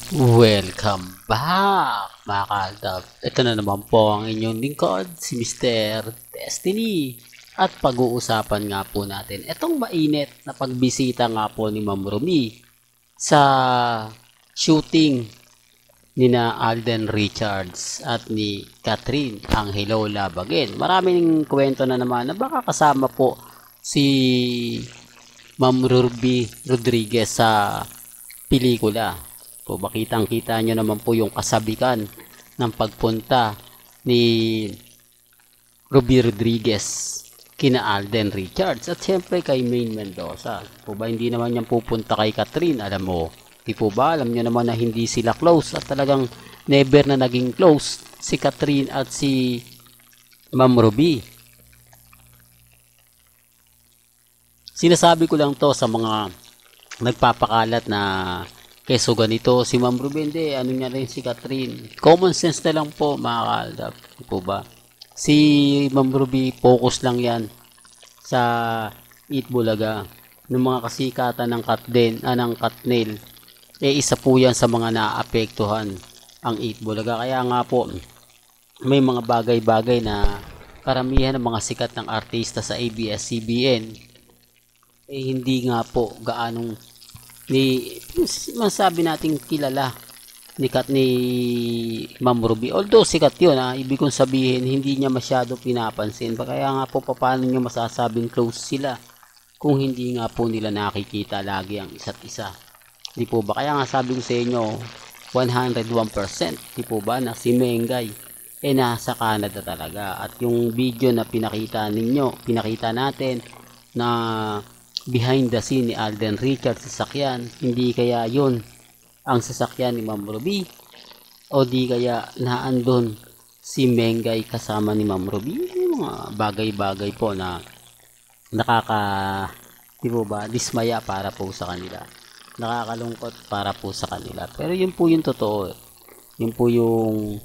Welcome back, mga kaaldab. Ito na naman po ang inyong lingkod, si Mr. Destiny. At pag-uusapan nga po natin itong mainit na pagbisita nga po ni Ma'am Rumi sa shooting ni na Alden Richards at ni Catherine Angelo Labagin. Maraming kwento na naman na baka kasama po si Ma'am Ruby Rodriguez sa pelikula. Po, makitang-kita nyo naman po yung kasabikan ng pagpunta ni Ruby Rodriguez kina Alden Richards at siyempre kay Maine Mendoza. Po ba hindi naman yan pupunta kay Catherine? Alam mo, di po ba? Alam nyo naman na hindi sila close at talagang never na naging close si Catherine at si Ma'am Ruby. Sinasabi ko lang to sa mga nagpapakalat na keso ganito si Ma'am Rubende, ano niya rin si Catherine. Common sense na lang po, mga kaaldab. Po ba? Si Ma'am Ruby, focus lang yan sa Eat Bulaga. Ng mga kasikatan ng ng Katnil, isa po yan sa mga naapektuhan ang Eat Bulaga. Kaya nga po, may mga bagay-bagay na karamihan ng mga sikat ng artista sa ABS-CBN, hindi nga po gaanong masabi nating kilala ni Ma'am Ruby. Although sikat yun, ibig kong sabihin hindi niya masyado pinapansin. Kaya nga po paano niyo masasabing close sila kung hindi nga po nila nakikita lagi ang isa't isa. Di po ba? Kaya nga sabi ko sa inyo 101%, di po ba, na si Mengay nasa Canada talaga. At yung video na pinakita natin na behind the scene ni Alden Richards sa sasakyan, hindi kaya yun ang sasakyan ni Ma'am Ruby o di kaya naandun si Mengay kasama ni Ma'am Ruby? Yung mga bagay-bagay po na di po ba, dismaya para po sa kanila, nakakalungkot para po sa kanila, pero yun po yung totoo. Yun po yung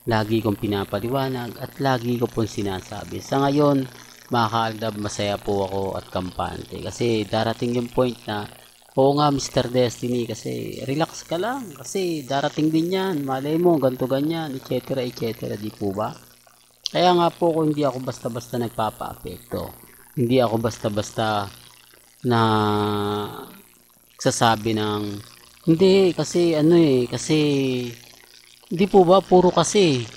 lagi kong pinapaliwanag at lagi ko pong sinasabi. Sa ngayon, mga kaaldab, masaya po ako at kampante kasi darating yung point na oo nga Mr. Destiny, kasi relax ka lang kasi darating din yan, malay mo ganto ganyan, etc etc, di po ba? Kaya nga po kung hindi ako basta-basta nagpapa-apekto, hindi ako basta-basta na sasabi ng hindi kasi kasi hindi po ba, puro kasi.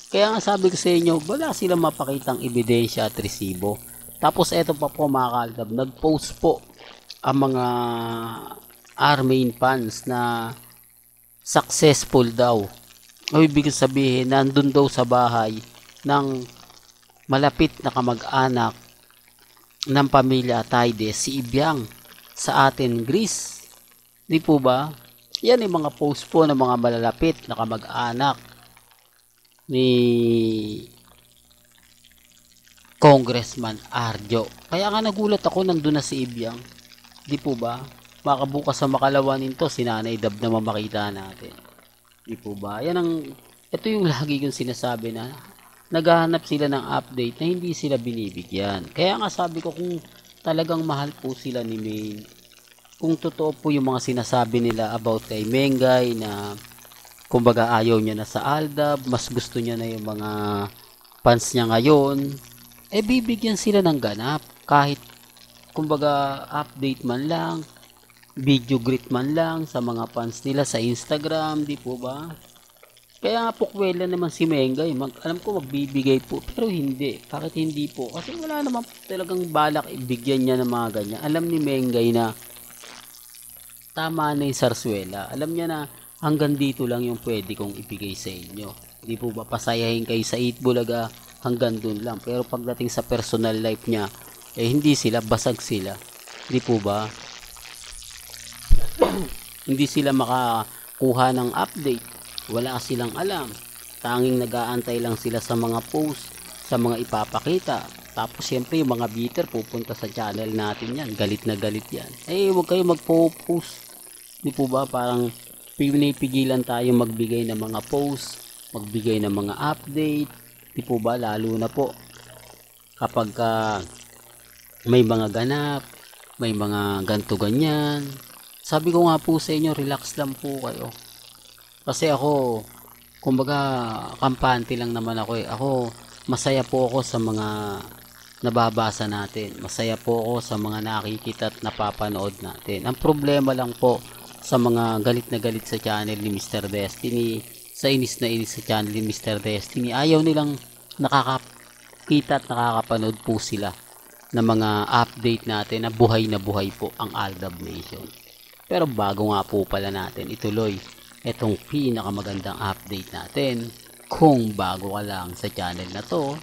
Kaya nga sabi ko sa inyo, wala silang mapakitang ebidensya at resibo. Tapos eto pa po, mga kaaldab, nag-post po ang mga Armain fans na successful daw. O ibig sabihin, nandun daw sa bahay ng malapit na kamag-anak ng pamilya Ataydes, si Ibyang sa atin, Greece. Di po ba? Yan yung mga post po ng mga malalapit na kamag-anak ni Congressman Arjo. Kaya nga nagulat ako, nandun na si Ibyang. Di po ba? Makabukas sa makalawanin to, si Nanay Dab naman makita natin. Di po ba? Ito yung lagi kong sinasabi na naghahanap sila ng update na hindi sila binibigyan. Kaya nga sabi ko, kung talagang mahal po sila ni Maine, kung totoo po yung mga sinasabi nila about kay Mengay na kumbaga ayaw niya na sa Aldab, mas gusto niya na yung mga fans niya ngayon, bibigyan sila ng ganap kahit kumbaga update man lang, video greet man lang sa mga fans nila sa Instagram, di po ba? Kaya nga po kwela naman si Mengay, alam ko magbibigay po, pero hindi. Bakit hindi po? Kasi wala naman talagang balak ibigyan niya ng mga ganyan. Alam ni Mengay na tama na yung sarswela. Alam niya na hanggang dito lang yung pwede kong ibigay sa inyo. Hindi po ba pasayahin kayo sa Eat Bulaga, hanggang dun lang. Pero pagdating sa personal life niya, hindi sila, basag sila. Hindi po ba? Hindi sila makakuha ng update. Wala silang alam. Tanging nag-aantay lang sila sa mga post, sa mga ipapakita. Tapos siyempre yung mga bitter pupunta sa channel natin yan. Galit na galit yan. Huwag kayo magpo-post. Di po ba? Parang pinipigilan tayo magbigay ng mga post, magbigay ng mga update. Di po ba? Lalo na po kapag may mga ganap, may mga ganto ganyan. Sabi ko nga po sa inyo, relax lang po kayo. Kasi ako, kumbaga, kampante lang naman ako eh. Ako, masaya po ako sa mga nababasa natin. Masaya po ako sa mga nakikita at napapanood natin. Ang problema lang po sa mga galit na galit sa channel ni Mr. Destiny, sa inis na inis sa channel ni Mr. Destiny, ayaw nilang nakakakita at nakakapanood po sila ng mga update natin na buhay po ang Aldab Nation. Pero bago nga po pala natin ituloy itong pinakamagandang update natin, kung bago ka lang sa channel na to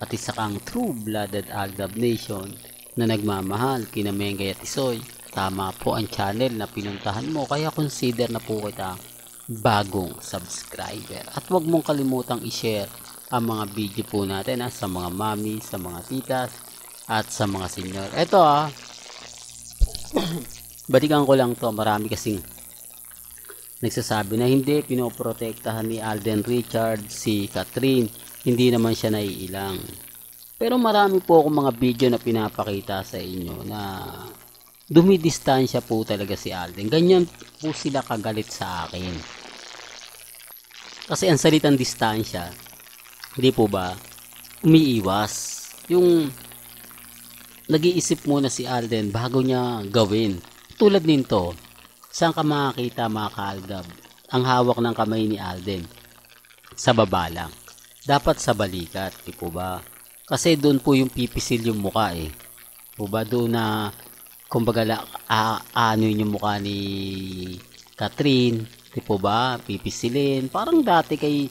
at isa kang true-blooded Aldab Nation na nagmamahal kina Mengay at Isoy, tama po ang channel na pinuntahan mo, kaya consider na po kita bagong subscriber. At huwag mong kalimutang i-share ang mga video po natin sa mga mami, sa mga titas, at sa mga senior. Ito balikan ko lang to, marami kasing nagsasabi na hindi pinoprotektahan ni Alden Richard si Catherine, hindi naman siya naiilang. Pero marami po akong mga video na pinapakita sa inyo na dumidistansya po talaga si Alden. Ganyan po sila kagalit sa akin. Kasi ang salitang distansya, hindi po ba, umiiwas. Yung nag-iisip muna si Alden bago niya gawin. Tulad nito, saan ka makakita mga ka-Aldab? Ang hawak ng kamay ni Alden, sa baba lang. Dapat sa balikat, di po ba? Kasi doon po yung pipisil yung muka eh. Po ba doon na, kumbaga ano yung mukha ni Catherine, di po ba? Pipisilin. Parang dati kay,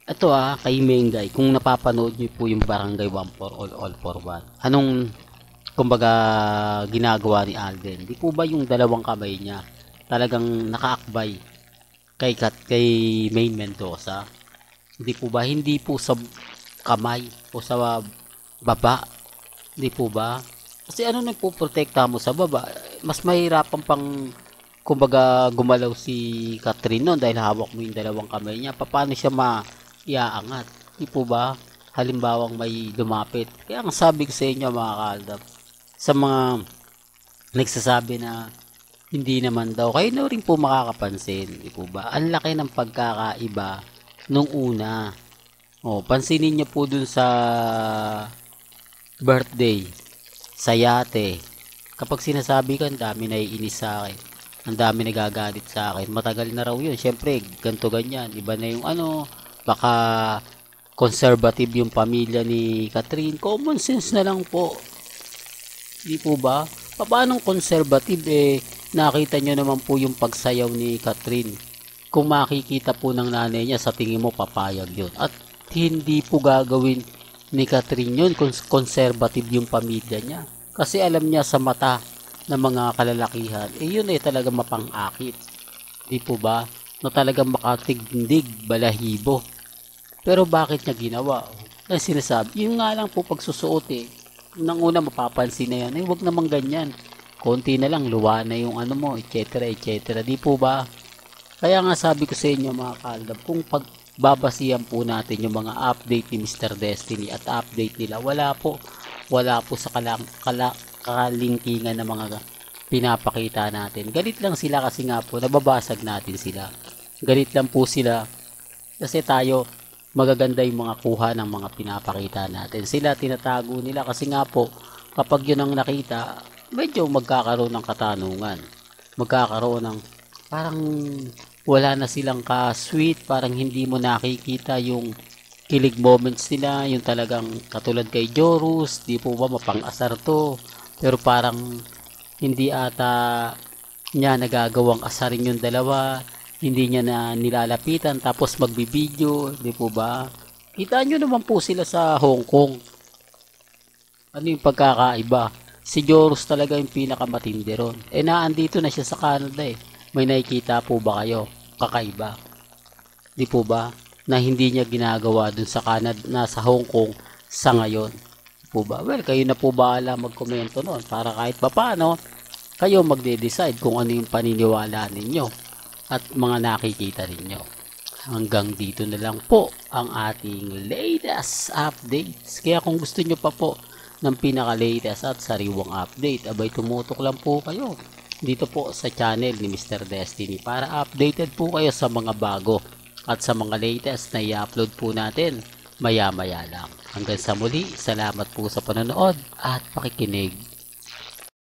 ito kay Mengay, kung napapanood niyo po yung Barangay 1 for All for One. Anong, kumbaga, ginagawa ni Alden? Di po ba yung dalawang kamay niya talagang nakaakbay kay Main Mendoza? Di po ba? Hindi po sa kamay o sa baba. Di po ba? Kasi ano nagpoprotekta mo sa baba? Mas mahirapan pang, kumbaga, gumalaw si Catherine noon dahil hawak mo yung dalawang kamay niya. Paano siya maiaangat? Di po ba? Halimbawang may lumapit. Kaya ang sabi ko sa inyo mga ka-Aldab, sa mga nagsasabi na hindi naman daw, kayo na rin po makakapansin, di po ba? Ang laki ng pagkakaiba nung una. Pansinin niyo po dun sa birthday, sa yate. Kapag sinasabi ko, ang dami naiinis sa akin. Ang dami nagagalit sa akin. Matagal na raw yun. Siyempre, ganto ganyan. Iba na yung baka conservative yung pamilya ni Catherine. Common sense na lang po. Di po ba? Paano conservative nakita nyo naman po yung pagsayaw ni Catherine. Kung makikita po ng nanay niya, sa tingin mo papayag yun. At hindi po gagawin ni Catherine yun kung conservative yung pamilya niya. Kasi alam niya sa mata ng mga kalalakihan, yun talaga mapang-akit. Di po ba? Na talagang makatigdig, balahibo. Pero bakit niya ginawa? Kasi sinasabi, yun nga lang po pagsusuot Nang una mapapansin na yan, wag naman ganyan. Konti na lang, luwa na yung mo, etc. etc. Di po ba? Kaya nga sabi ko sa inyo mga ka-Aldab, kung pagbabasihan po natin yung mga update ni Mr. Destiny at update nila, wala po sa kalingkingan ng mga pinapakita natin. Galit lang sila kasi nga po, nababasag natin sila. Galit lang po sila kasi tayo, magaganda yung mga kuha ng mga pinapakita natin. Sila tinatago nila kasi nga po, kapag yun ang nakita, medyo magkakaroon ng katanungan. Magkakaroon ng parang wala na silang ka-sweet, parang hindi mo nakikita yung kilig moments nila, yung talagang katulad kay Jorus, di po ba mapang-asar to, pero parang hindi ata niya nagagawang asarin yung dalawa, hindi niya na nilalapitan tapos magbibideo, di po ba? Kita nyo naman po sila sa Hong Kong. Ano yung pagkakaiba? Si Jorus talaga yung pinakamatindi ron. Naandito na siya sa Canada May nakikita po ba kayo? Kakaiba. Di po ba? Na hindi niya ginagawa dun sa Canada, nasa Hong Kong sa ngayon. Di po ba? Well, kayo na po bahala magkomento noon para kahit pa paano, kayo magde-decide kung ano yung paniniwala ninyo at mga nakikita ninyo. Hanggang dito na lang po ang ating latest updates. Kaya kung gusto nyo pa po ng pinaka-latest at sariwang update, abay tumutok lang po kayo dito po sa channel ni Mr. Destiny para updated po kayo sa mga bago at sa mga latest na i-upload po natin maya maya lang. Hanggang sa muli, salamat po sa panonood at pakikinig.